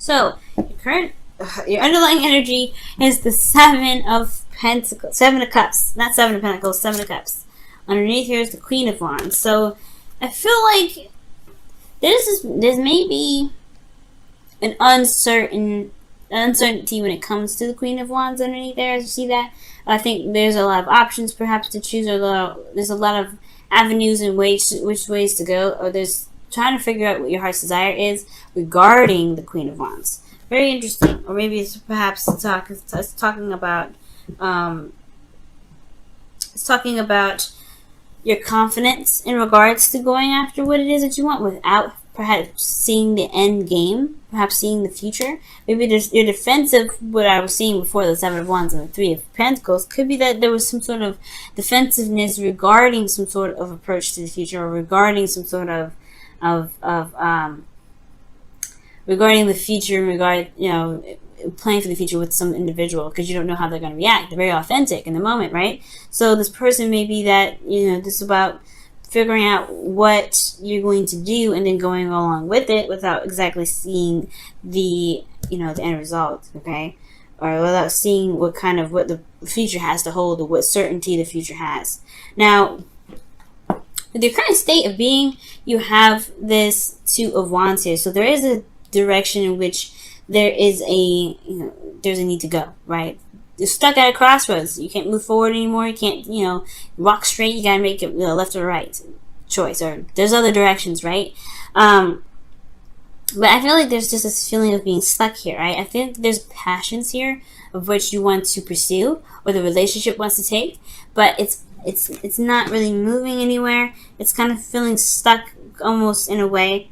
So your underlying energy is the Seven of Pentacles, Seven of Cups, not Seven of Pentacles, Seven of Cups. Underneath here is the Queen of Wands. So I feel like there's maybe an uncertainty when it comes to the Queen of Wands underneath there. As you see that, I think there's a lot of options perhaps to choose, or there's a lot of avenues and which ways to go, or there's trying to figure out what your heart's desire is regarding the Queen of Wands. Very interesting. Or maybe it's perhaps talking about your confidence in regards to going after what it is that you want without perhaps seeing the end game, perhaps seeing the future. Maybe there's your defense of what I was seeing before, the Seven of Wands and the Three of Pentacles. Could be that there was some sort of defensiveness regarding some sort of approach to the future, or regarding some sort of regarding the future, planning for the future with some individual, because you don't know how they're going to react. They're very authentic in the moment, right? So this person may be that, this is about figuring out what you're going to do and then going along with it without exactly seeing the end result, okay? Or without seeing what the future has to hold, or what certainty the future has. Now, with your current state of being, you have this Two of Wands here. So there is a direction in which there is there's a need to go, right? You're stuck at a crossroads. You can't move forward anymore. You can't, walk straight. You gotta make it left or right choice, or there's other directions, right? But I feel like there's just this feeling of being stuck here, right? I think there's passions here of which you want to pursue, or the relationship wants to take, but it's not really moving anywhere. It's kind of feeling stuck almost in a way.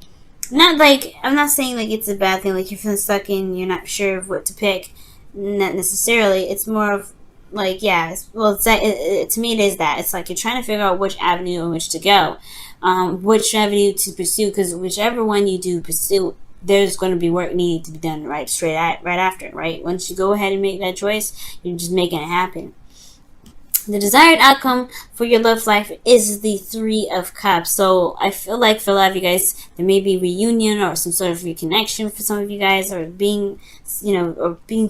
Not like, I'm not saying like it's a bad thing, like you're feeling stuck and you're not sure of what to pick. Not necessarily. It's more of like, to me it is that. It's like you're trying to figure out which avenue in which to go, which avenue to pursue, because whichever one you do pursue, there's going to be work needing to be done right after, right? Once you go ahead and make that choice, you're just making it happen. The desired outcome for your love life is the Three of Cups. So I feel like for a lot of you guys, there may be reunion or some sort of reconnection for some of you guys, or being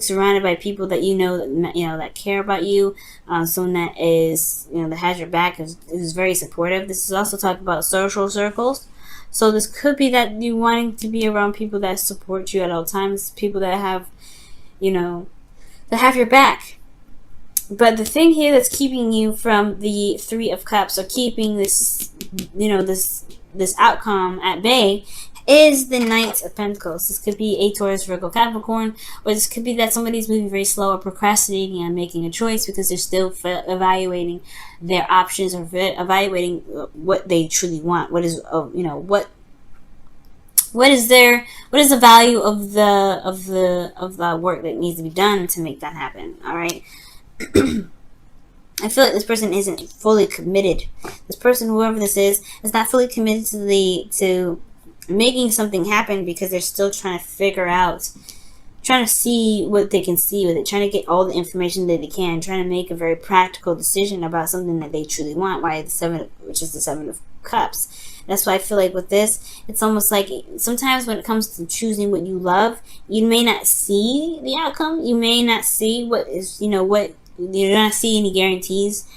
surrounded by people that that care about you. Someone that is, that has your back, is very supportive. This is also talking about social circles. So this could be that you wanting to be around people that support you at all times, people that have, that have your back. But the thing here that's keeping you from the Three of Cups, or keeping this, this outcome at bay, is the Knight of Pentacles. This could be a Taurus, Virgo, Capricorn, or this could be that somebody's moving very slow or procrastinating on making a choice because they're still evaluating their options, or evaluating what they truly want. What is, what is the value of the work that needs to be done to make that happen? All right. I feel like this person isn't fully committed. This person, whoever this is not fully committed to making something happen, because they're still trying to figure out, trying to see what they can see with it, trying to get all the information that they can, trying to make a very practical decision about something that they truly want. Which is the Seven of Cups. That's why I feel like with this, it's almost like sometimes when it comes to choosing what you love, you may not see the outcome. You may not see you're not see any guarantees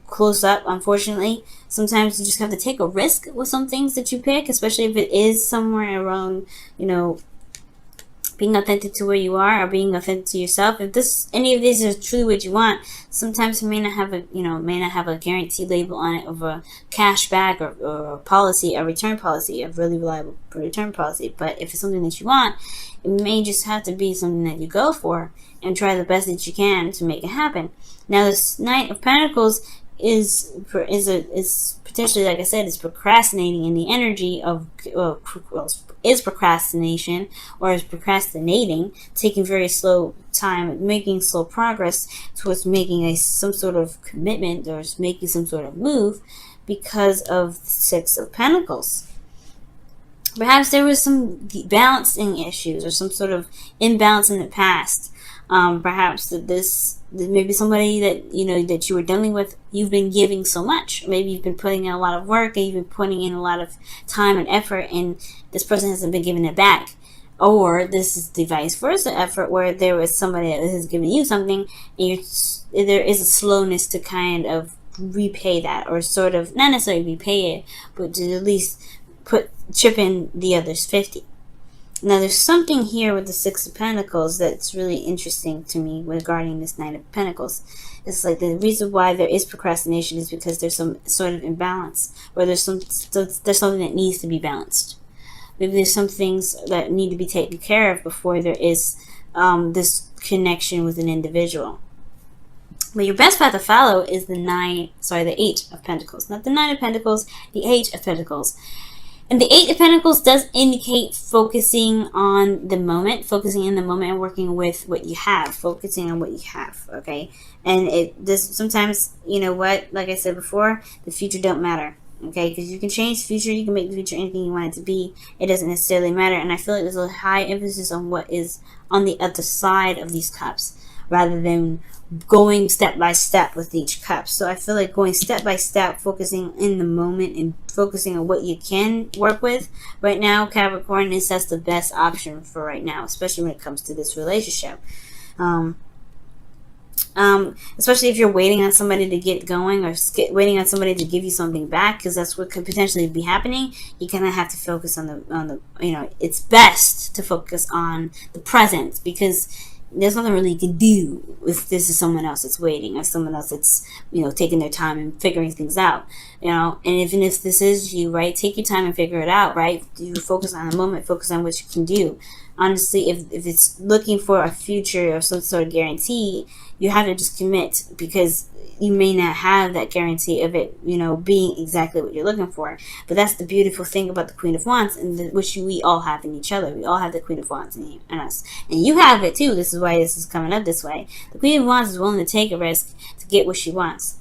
close up, unfortunately. Sometimes you just have to take a risk with some things that you pick, especially if it is somewhere around, being authentic to where you are, or being authentic to yourself. If any of these are truly what you want, sometimes it may not have a guarantee label on it of a cash back or a policy, a return policy, a really reliable return policy. But if it's something that you want, it may just have to be something that you go for and try the best that you can to make it happen. Now, this Knight of Pentacles is potentially, like I said, is procrastinating in the energy of is procrastination, or is procrastinating, taking very slow time, making slow progress towards making some sort of commitment, or making some sort of move, because of the Six of Pentacles. Perhaps there was some balancing issues, or some sort of imbalance in the past. Perhaps that maybe somebody that that you were dealing with, you've been giving so much. Maybe you've been putting in a lot of work, and you've been putting in a lot of time and effort, and this person hasn't been giving it back. Or this is the vice versa effort, where there is somebody that has given you something, and there is a slowness to kind of repay that, or sort of not necessarily repay it, but to at least chip in the other's 50. Now there's something here with the Six of Pentacles that's really interesting to me regarding this Knight of Pentacles. It's like the reason why there is procrastination is because there's some sort of imbalance, or there's something that needs to be balanced. Maybe there's some things that need to be taken care of before there is this connection with an individual. But your best path to follow is the Eight of Pentacles. Not the Nine of Pentacles, the Eight of Pentacles. And the Eight of Pentacles does indicate focusing on the moment, focusing in the moment and working with what you have, focusing on what you have, okay? And it does sometimes, you know what, like I said before, the future don't matter. Okay, because you can change the future, you can make the future anything you want it to be. It doesn't necessarily matter. And I feel like there's a high emphasis on what is on the other side of these cups, rather than going step by step with each cup. So I feel like going step by step, focusing in the moment and focusing on what you can work with right now, Capricorn, is that's the best option for right now, especially when it comes to this relationship. Especially if you're waiting on somebody to get going, or waiting on somebody to give you something back, because that's what could potentially be happening. You kind of have to focus on the it's best to focus on the present, because there's nothing really you can do if this is someone else that's waiting, or someone else that's taking their time and figuring things out. And even if this is you, right, take your time and figure it out, right? You focus on the moment, focus on what you can do. Honestly, if it's looking for a future or some sort of guarantee, you have to just commit, because you may not have that guarantee of it, being exactly what you're looking for. But that's the beautiful thing about the Queen of Wands, and which we all have in each other. We all have the Queen of Wands in us, and you have it too. This is why this is coming up this way. The Queen of Wands is willing to take a risk to get what she wants.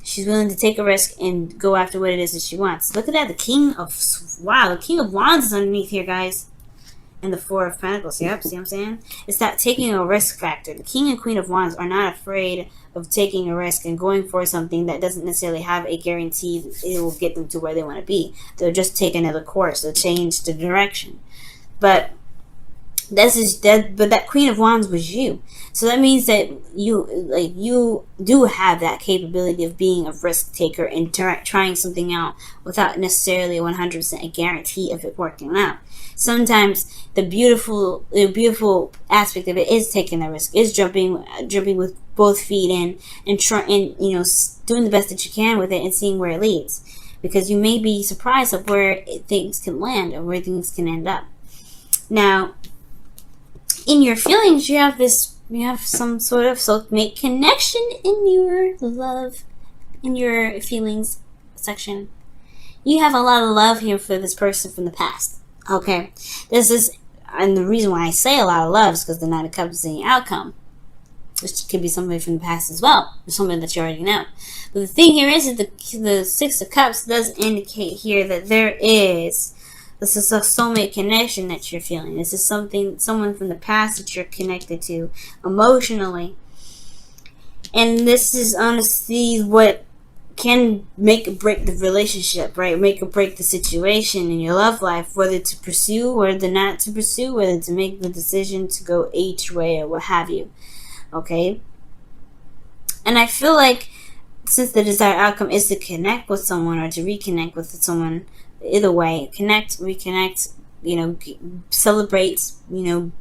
She's willing to take a risk and go after what it is that she wants. Look at that. The King of Wands is underneath here, guys. And the Four of Pentacles. Yep, see what I'm saying? It's that taking a risk factor. The King and Queen of Wands are not afraid of taking a risk and going for something that doesn't necessarily have a guarantee that it will get them to where they want to be. They'll just take another course. They'll change the direction. But that Queen of Wands was you. So that means that you do have that capability of being a risk taker and trying something out without necessarily 100% a guarantee of it working out. Sometimes the beautiful aspect of it is taking the risk, is jumping with both feet in, and doing the best that you can with it and seeing where it leads, because you may be surprised of where things can land or where things can end up. Now, in your feelings, you have some sort of soulmate connection in your love, in your feelings section. You have a lot of love here for this person from the past. Okay, and the reason why I say a lot of love is because the Nine of Cups is the outcome, which could be somebody from the past as well, or somebody that you already know. But the thing here is that the Six of Cups does indicate here that this is a soulmate connection that you're feeling. This is someone from the past that you're connected to emotionally, and this is honestly what can make or break the relationship, right? Make or break the situation in your love life, whether to pursue or whether not to pursue, whether to make the decision to go each way or what have you. Okay? And I feel like since the desired outcome is to connect with someone or to reconnect with someone, either way, connect, reconnect, celebrate, be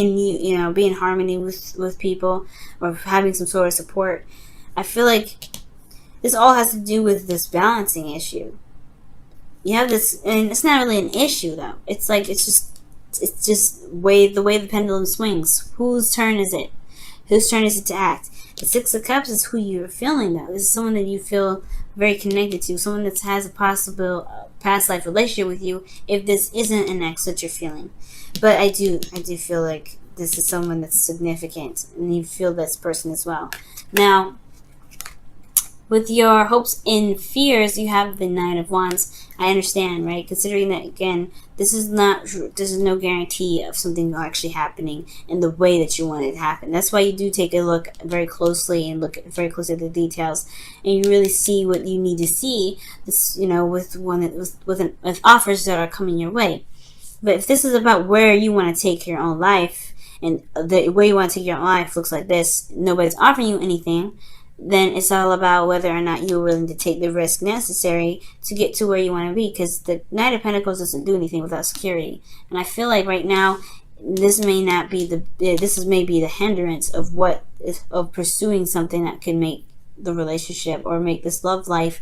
in harmony with people, or having some sort of support. I feel like this all has to do with this balancing issue. You have this, and it's not really an issue though. It's just the way the pendulum swings. Whose turn is it? Whose turn is it to act? The Six of Cups is who you're feeling though. This is someone that you feel very connected to, someone that has a possible past life relationship with you, if this isn't an ex that you're feeling. But I do feel like this is someone that's significant, and you feel this person as well. Now, with your hopes and fears, you have the Nine of Wands. I understand, right? Considering that, again, this is no guarantee of something actually happening in the way that you want it to happen. That's why you do take a look very closely and look very closely at the details, and you really see what you need to see. This, with offers that are coming your way. But if this is about where you want to take your own life, and the way you want to take your own life looks like this, nobody's offering you anything, then it's all about whether or not you're willing to take the risk necessary to get to where you want to be. Because the Knight of Pentacles doesn't do anything without security. And I feel like right now, this may not be maybe the hindrance of pursuing something that could make the relationship or make this love life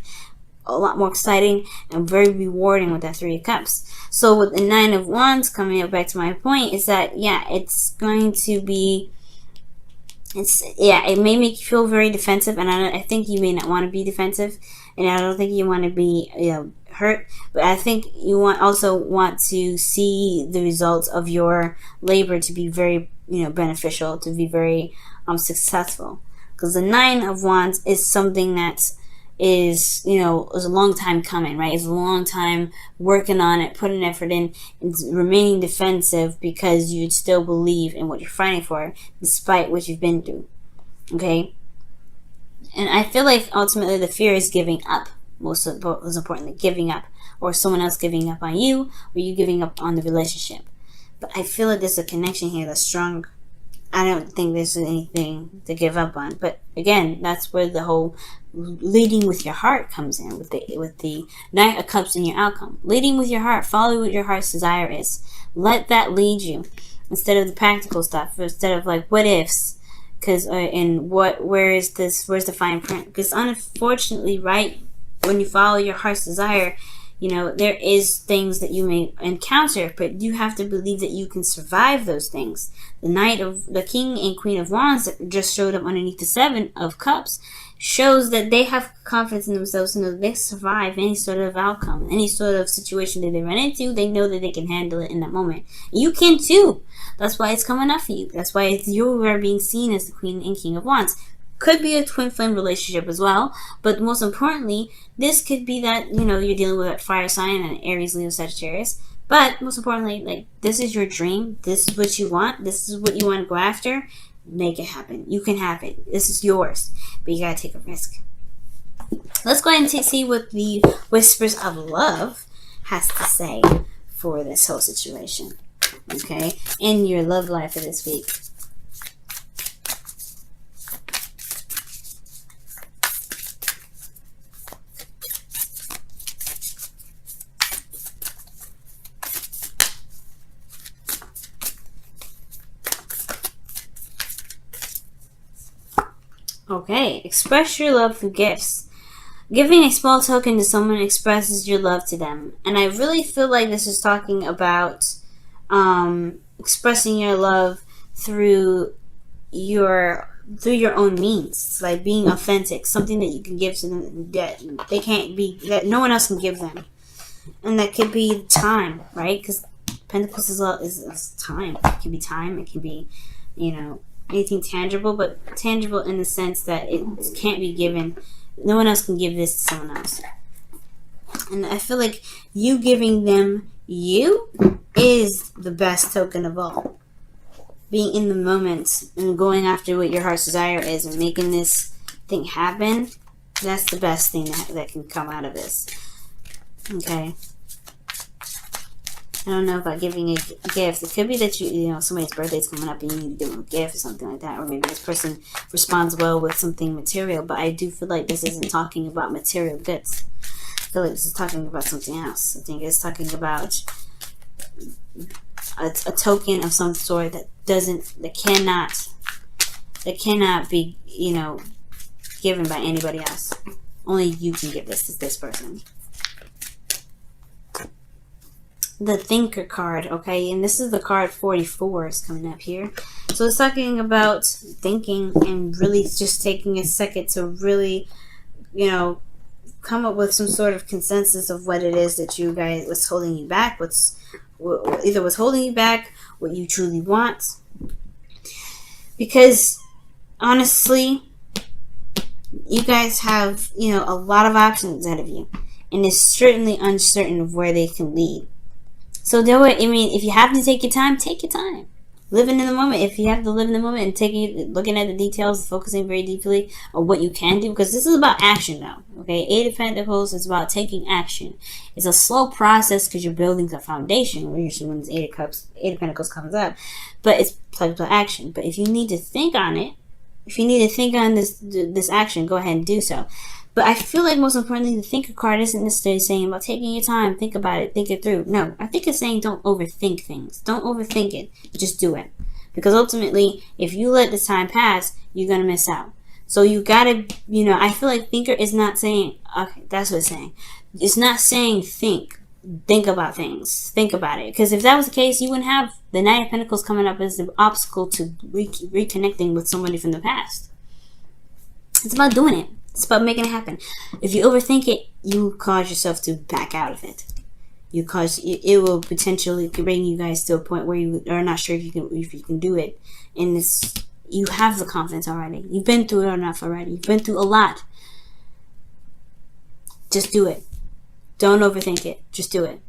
a lot more exciting and very rewarding with that Three of Cups. So with the Nine of Wands, coming up back to my point, is that it's going to be, it may make you feel very defensive, and I think you may not want to be defensive, and I don't think you want to be hurt, but I think you also want to see the results of your labor to be very beneficial, to be very successful, because the Nine of Wands is something that is a long time coming, right? It's a long time working on it, putting effort in, and remaining defensive because you still believe in what you're fighting for despite what you've been through. Okay? And I feel like ultimately the fear is giving up. Most importantly, giving up, or someone else giving up on you, or you giving up on the relationship. But I feel like there's a connection here that's strong. I don't think there's anything to give up on. But again, that's where the whole leading with your heart comes in, with the Knight of Cups in your outcome. Leading with your heart. Follow what your heart's desire is. Let that lead you, instead of the practical stuff, instead of like what ifs. Because where's the fine print? Because unfortunately, right, when you follow your heart's desire, there is things that you may encounter, but you have to believe that you can survive those things. The King and Queen of Wands that just showed up underneath the Seven of Cups shows that they have confidence in themselves and that they survive any sort of outcome, any sort of situation that they run into. They know that they can handle it in that moment. You can too. That's why it's coming up for you. That's why you are being seen as the Queen and King of Wands. Could be a twin flame relationship as well, but most importantly, this could be that you're dealing with a fire sign and Aries, Leo, Sagittarius. But most importantly, like, this is your dream. This is what you want. This is what you want to go after. Make it happen. You can have it. This is yours, but you gotta take a risk. Let's go ahead and see what the Whispers of Love has to say for this whole situation. Okay, in your love life for this week. Okay, express your love through gifts. Giving a small token to someone expresses your love to them. And I really feel like this is talking about expressing your love through your own means, like being authentic, something that you can give to them that no one else can give them. And that could be time, right? Because Pentacles is time. It can be time. It can be, anything tangible, but tangible in the sense that it can't be given. No one else can give this to someone else. And I feel like you giving them you is the best token of all. Being in the moment and going after what your heart's desire is and making this thing happen, that's the best thing that can come out of this. Okay? I don't know about giving a gift. It could be that somebody's birthday's coming up and you need to give them a gift or something like that. Or maybe this person responds well with something material. But I do feel like this isn't talking about material goods. I feel like this is talking about something else. I think it's talking about a token of some sort that cannot be, given by anybody else. Only you can give this to this person. The Thinker card, okay, and this is the card 44 is coming up here. So it's talking about thinking and really just taking a second to really, come up with some sort of consensus of what it is that you guys, what's holding you back, what's holding you back, what you truly want. Because honestly, you guys have, a lot of options ahead of you, and it's certainly uncertain of where they can lead. So if you have to take your time, take your time. living in the moment. If you have to live in the moment and looking at the details, focusing very deeply on what you can do, because this is about action now. Okay, Eight of Pentacles is about taking action. It's a slow process because you're building the foundation. Usually when this Eight of Pentacles comes up, but it's plugged to action. But if you need to think on it, if you need to think on this action, go ahead and do so. But I feel like most importantly, the thinker card isn't necessarily saying about taking your time, think about it, think it through. No, I think it's saying don't overthink things. Don't overthink it. Just do it. Because ultimately, if you let the time pass, you're going to miss out. So you got to, I feel like thinker is not saying, okay, that's what it's saying. It's not saying think about things. Think about it. Because if that was the case, you wouldn't have the Knight of Pentacles coming up as the obstacle to reconnecting with somebody from the past. It's about doing it. It's about making it happen. If you overthink it, you cause yourself to back out of it. It will potentially bring you guys to a point where you are not sure if you can do it. And you have the confidence already. You've been through it enough already. You've been through a lot. Just do it. Don't overthink it. Just do it.